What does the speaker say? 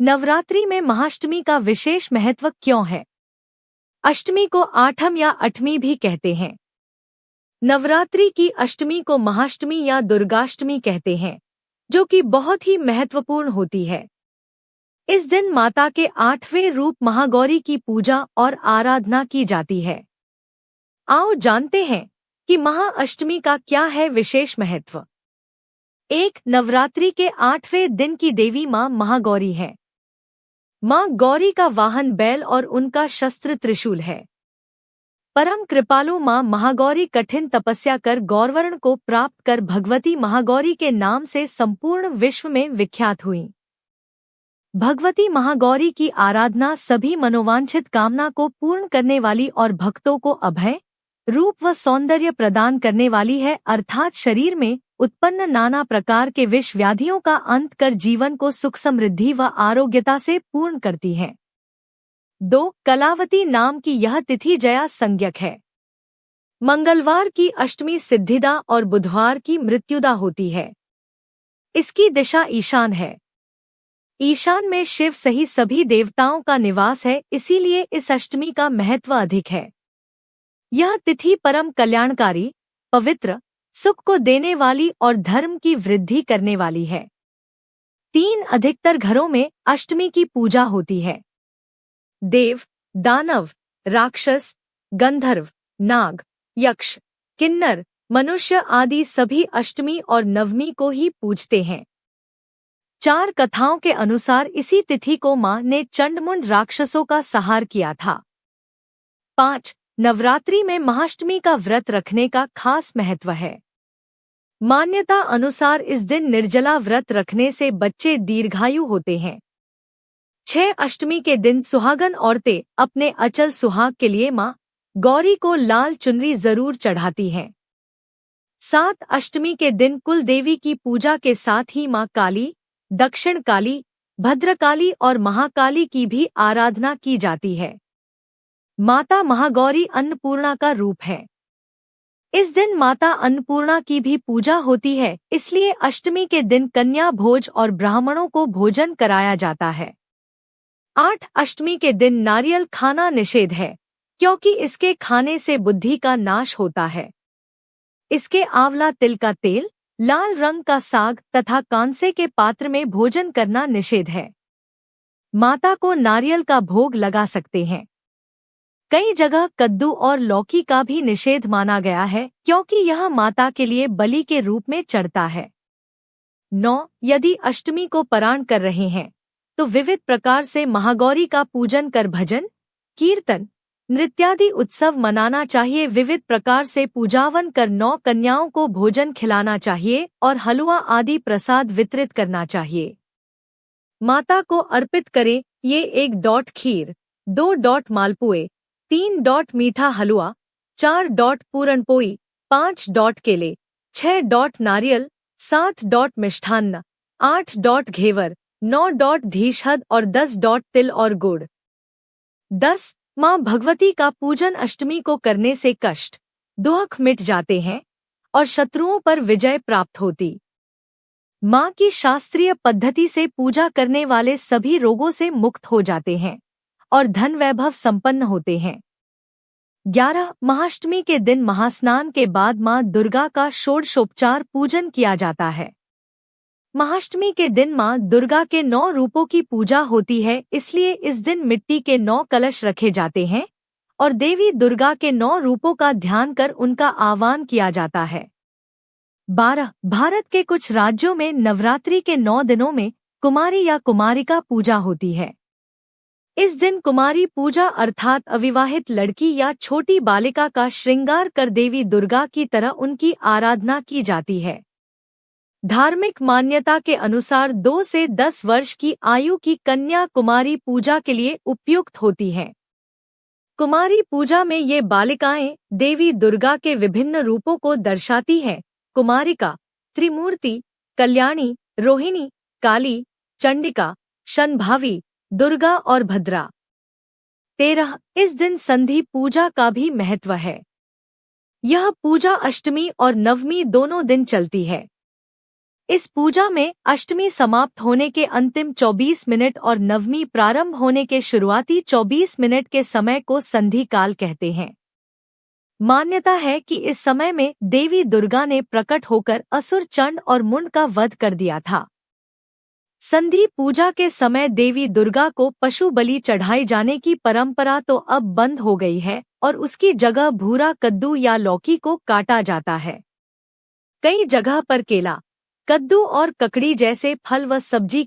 नवरात्रि में महाअष्टमी का विशेष महत्व क्यों है? अष्टमी को आठम या अठमी भी कहते हैं। नवरात्रि की अष्टमी को महाअष्टमी या दुर्गाष्टमी कहते हैं, जो कि बहुत ही महत्वपूर्ण होती है। इस दिन माता के 8वें रूप महागौरी की पूजा और आराधना की जाती है। आओ जानते हैं कि महाअष्टमी का क्या है विशेष महत्व। 1. नवरात्रि के 8वें दिन की देवी मां महागौरी है। मां गौरी का वाहन बैल और उनका शस्त्र त्रिशूल है। परम कृपालु मां महागौरी कठिन तपस्या कर गौरवर्ण को प्राप्त कर भगवती महागौरी के नाम से संपूर्ण विश्व में विख्यात हुई। भगवती महागौरी की आराधना सभी मनोवांछित कामना को पूर्ण करने वाली और भक्तों को अभय, रूप व सौंदर्य प्रदान करने वाली है, अर्थात शरीर में उत्पन्न नाना प्रकार के विष व्याधियों का अंत कर जीवन को सुख समृद्धि व आरोग्यता से पूर्ण करती है। 2. कलावती नाम की यह तिथि जया संज्ञक है। मंगलवार की अष्टमी सिद्धिदा और बुधवार की मृत्युदा होती है। इसकी दिशा ईशान है। ईशान में शिव सही सभी देवताओं का निवास है, इसीलिए इस अष्टमी का महत्व अधिक है। यह तिथि परम कल्याणकारी, पवित्र, सुख को देने वाली और धर्म की वृद्धि करने वाली है। 3. अधिकतर घरों में अष्टमी की पूजा होती है। देव, दानव, राक्षस, गंधर्व, नाग, यक्ष, किन्नर, मनुष्य आदि सभी अष्टमी और नवमी को ही पूजते हैं। 4 कथाओं के अनुसार इसी तिथि को मां ने चंडमुंड राक्षसों का संहार किया था। 5. नवरात्रि में महाअष्टमी का व्रत रखने का खास महत्व है। मान्यता अनुसार इस दिन निर्जला व्रत रखने से बच्चे दीर्घायु होते हैं। 6. अष्टमी के दिन सुहागन औरतें अपने अचल सुहाग के लिए मां गौरी को लाल चुनरी जरूर चढ़ाती हैं। 7. अष्टमी के दिन कुल देवी की पूजा के साथ ही मां काली, दक्षिण काली, भद्रकाली और महाकाली की भी आराधना की जाती है। माता महागौरी अन्नपूर्णा का रूप है। इस दिन माता अन्नपूर्णा की भी पूजा होती है, इसलिए अष्टमी के दिन कन्या भोज और ब्राह्मणों को भोजन कराया जाता है। 8. अष्टमी के दिन नारियल खाना निषेध है, क्योंकि इसके खाने से बुद्धि का नाश होता है। इसके आंवला तिल का तेल, लाल रंग का साग तथा कांसे के पात्र में भोजन करना निषेध है। माता को नारियल का भोग लगा सकते हैं। कई जगह कद्दू और लौकी का भी निषेध माना गया है, क्योंकि यह माता के लिए बलि के रूप में चढ़ता है। 9. यदि अष्टमी को पारण कर रहे हैं तो विविध प्रकार से महागौरी का पूजन कर भजन, कीर्तन, नृत्यादि उत्सव मनाना चाहिए। विविध प्रकार से पूजावन कर 9 कन्याओं को भोजन खिलाना चाहिए और हलवा आदि प्रसाद वितरित करना चाहिए। माता को अर्पित करें ये 1. खीर, 2. मालपुए, 3. मीठा हलवा, 4. पूरणपोई, 5. केले, 6. नारियल, 7. मिष्ठान्न, 8. घेवर, 9. धीशहद और 10. तिल और गुड़। 10. मां भगवती का पूजन अष्टमी को करने से कष्ट, दुख मिट जाते हैं और शत्रुओं पर विजय प्राप्त होती। मां की शास्त्रीय पद्धति से पूजा करने वाले सभी रोगों से मुक्त हो जाते हैं और धन वैभव संपन्न होते हैं। 11. महाअष्टमी के दिन महास्नान के बाद मां दुर्गा का षोडशोपचार पूजन किया जाता है। महाअष्टमी के दिन मां दुर्गा के 9 रूपों की पूजा होती है, इसलिए इस दिन मिट्टी के 9 कलश रखे जाते हैं और देवी दुर्गा के 9 रूपों का ध्यान कर उनका आह्वान किया जाता है। 12. भारत के कुछ राज्यों में नवरात्रि के 9 दिनों में कुमारी या कुमारिका पूजा होती है। इस दिन कुमारी पूजा अर्थात अविवाहित लड़की या छोटी बालिका का श्रृंगार कर देवी दुर्गा की तरह उनकी आराधना की जाती है। धार्मिक मान्यता के अनुसार 2 से 10 वर्ष की आयु की कन्या कुमारी पूजा के लिए उपयुक्त होती हैं। कुमारी पूजा में ये बालिकाएं देवी दुर्गा के विभिन्न रूपों को दर्शाती हैं: कुमारिका, त्रिमूर्ति, कल्याणी, रोहिणी, काली, चंडिका, शनभावी, दुर्गा और भद्रा। 13. इस दिन संधि पूजा का भी महत्व है। यह पूजा अष्टमी और नवमी दोनों दिन चलती है। इस पूजा में अष्टमी समाप्त होने के अंतिम 24 मिनट और नवमी प्रारंभ होने के शुरुआती 24 मिनट के समय को संधि काल कहते हैं। मान्यता है कि इस समय में देवी दुर्गा ने प्रकट होकर असुर चंड और मुंड का वध कर दिया था। संधि पूजा के समय देवी दुर्गा को पशु बलि चढ़ाई जाने की परंपरा तो अब बंद हो गई है और उसकी जगह भूरा कद्दू या लौकी को काटा जाता है। कई जगह पर केला, कद्दू और ककड़ी जैसे फल व सब्जी